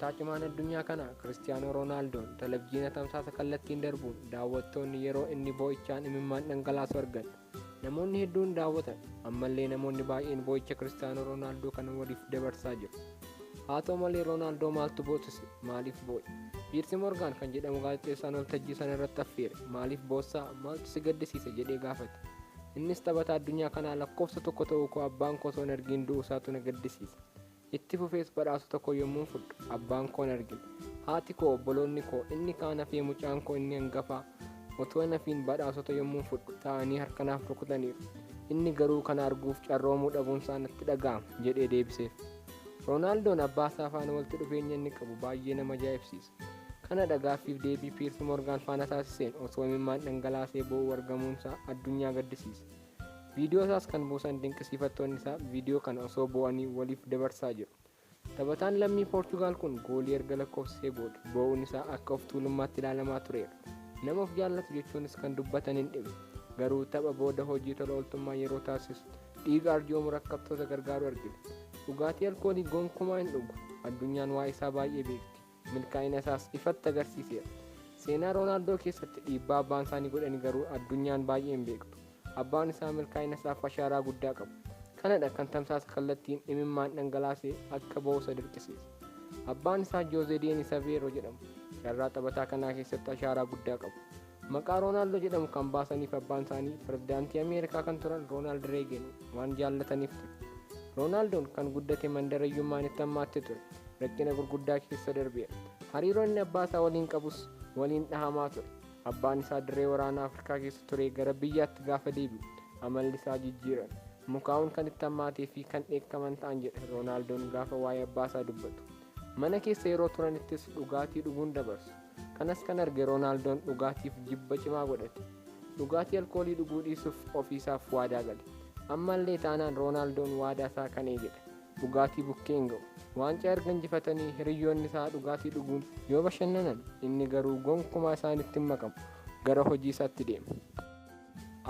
Taphataa cimaan addunyaa kanaa Kiristiyaanoo Roonaaldoo televizyiina tamsaasa kallattiin darbuun daawwattoonni yeroo inni boo'ichaan imimmaan dhangalaasu argan. Namoonni hedduun daawwatan. Ammallee namoonni baay'een boo'icha Kiristiyaanoo Roonaaldoo kana waliif dabarsaa jiru. Haa ta'u malee Roonaaldoo maaltu boosise? Maaliif boo'e? Piirsi Moorgaan kan jedhamu gaazexeessaan waltajjii sana irratti affeere. Maaliif boossaa? Maaltu si gaddisiise jedhee gaafate. Innis taphataa addunyaa kanaa lakkoofsa tokko ta'uu koo abbaan koo osoo hin argin du'uu isaatu na gaddisiisa. Itti fufees badhaasota koo yommuu fudhu abbaan koo hin argin. Haati koo, obboloonni koo, inni kaan hafee mucaan koo inni hangafaa otoo nafiin badhaasota yommuu fudhu ta'anii harkanaaf rukutaniiru. Inni garuu kana arguuf carroomuu dhabuunsaa natti dhaga'ama jedhee deebiseef. Roonaaldoon abbaa isaa faana walitti dhufeenya inni qabu baay'ee nama ajaa'ibsiisa. Kana dhagaaffiif deebii Piirsi Moorgaan faana taasiseen osoo imimmaan dhangalaasee boo'uu argamuunsaa addunyaa gaddisiisa. Viidiyoo isaas kan buusan dinqisiifattoonni isaa viidiyoo kana osoo boo'anii waliif dabarsaa jiru. Taphataan lammii Poorchugaal kun goolii erga lakkoofsisee booda boo'uun isaa akka of tuulummaatti ilaalamaa tureera. Nama of jaallatu jechuunis kan dubbatan hin dhibne. Garuu tapha booda hojii tola ooltummaa yeroo taasisu dhiiga arjoomu rakkattoota gargaaru argina. Dhugaatii alkoolii gonkumaa hin dhugu. Addunyaan waa'ee isaa baay'ee beekti. Milkaa'ina isaas ifatti agarsiiseera. Seenaa Roonaaldoo keessatti dhiibbaa abbaan isaanii godhani garuu addunyaan baay'ee hin beektu. Abbaan isaa milkaa'ina isaaf ashaaraa guddaa qabu. Kanadha kan tamsaasa kallattiin imimmaan dhangalaasee akka boo'u dirqisiise. Abbaan isaa Joozee Deenis Aveeroo jedhamu. Carraa taphataa kanaa keessatti ashaaraa guddaa qabu. Maqaa Roonaaldoo jedhamu kan baasaniif abbaan isaanii pirezidaantii Ameerikaa kan turan Roonaald Reegan waan jaallataniif ture. Roonaaldoon kan guddate mandarayyummaan itti hammaatte ture. Rakkina gurguddaa keessa darbeera. Hariiroon inni abbaa isaa waliin qabus waliin dhahamaa ture. Abbaan isaa dirree waraanaa Afrikaa keessa ture gara biyyaatti gaafa deebi'u amalli isaa jijjiirame. Mukaa'uun kan itti hammaatee fi kan dheekkaman ta'an jedhe Roonaaldoon gaafa waa'ee abbaa isaa dubbatu. Mana keessa yeroo turanittis dhugaatii dhuguun dabarsu. Kanas kan arge Roonaaldoon dhugaatiif jibba cimaa godhate. Dhugaatii alkoolii dhuguu dhiisuuf ofiisaaf waadaa gale. Ammallee taanaan Roonaaldoon waadaa isaa kan eegedha. Dhugaatii bukkee hin ga'u. Waancaa erga injifatanii hiriyyoonni isaa dhugaatii dhuguun yoo bashannanan inni garuu gonkumaa isaanitti hin makamu. Gara hojii isaatti deema.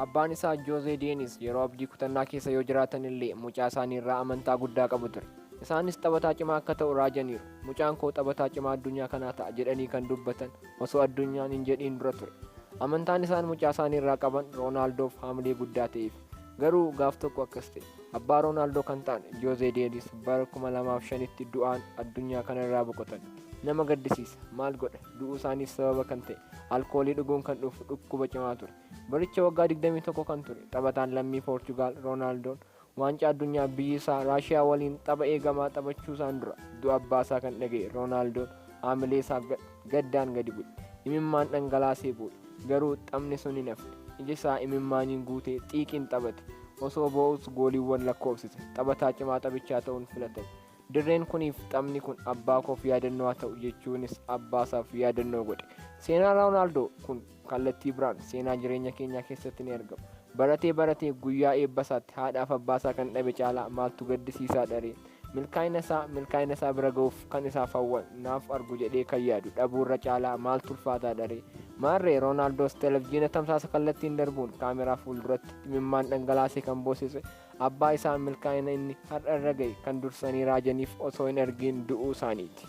Abbaan isaa Joozee Deenis yeroo abdii kutannaa keessa yoo jiraatan illee mucaa isaanii irraa amantaa guddaa qabu ture. Isaanis taphataa cimaa akka ta'u raajaniiru. Mucaan koo taphataa cimaa addunyaa kanaa ta'a jedhanii kan dubbatan osoo addunyaan hin jedhiin dura ture. Amantaan isaan mucaa isaanii irraa qaban Roonaaldoof haamilee guddaa ta'eef. Garuu gaaf tokko akkas ta'e. Abbaa Roonaaldoo kan ta'an Joozee Deenis bara 2005tti du'aan addunyaa kana irraa boqotan. Nama gaddisiisa. Maal godha? Du'uu isaaniif sababa kan ta'e alkoolii dhuguun kan dhufu dhukkuba cimaa ture. Baricha waggaa 21 kan ture. Taphataan lammii Poorchugaal Roonaaldoon waancaa addunyaa biyyi isaa Raashiyaa waliin tapha eegamaa taphachuu isaan dura du'a abbaa isaa kan dhaga'e Roonaaldoon haamilee isaaf gaddaan gadi bu'e. Imimmaan dhangalaasee boo'e. Garuu taphni sun hin hafne. Iji isaa imimmaaniin guutee xiiqiin taphate. Osoo boo'us gooliiwwan lakkoofsise. Taphataa cimaa taphichaa ta'uun filatame. Dirreen kuniif taphni kun abbaa koof yaadannoo haa ta'u jechuunis abbaa isaaf yaadannoo godhe. Seenaa Roonaaldoo kun kallattii biraan seenaa jireenya keenyaa keessatti ni argama. Baratee guyyaa eebba isaatti haadhaaf abbaa isaa kan dhabe caalaa maaltu gaddisiisaa dharee. Milkaa'ina isaa bira ga'uuf kan isaaf hawwan naaf argu jedhee kan yaadu dhabuurra caalaa maaltu ulfaataa dharee. Maarree Roonaaldoos televizyiina tamsaasa kallattiin darbuun kaameraa fuulduratti imimmaan dhangalaasee kan boosise abbaa isaa milkaa'ina inni har'a irra ga'e kan dursanii raajaniif osoo hin argin du'uu isaaniiti.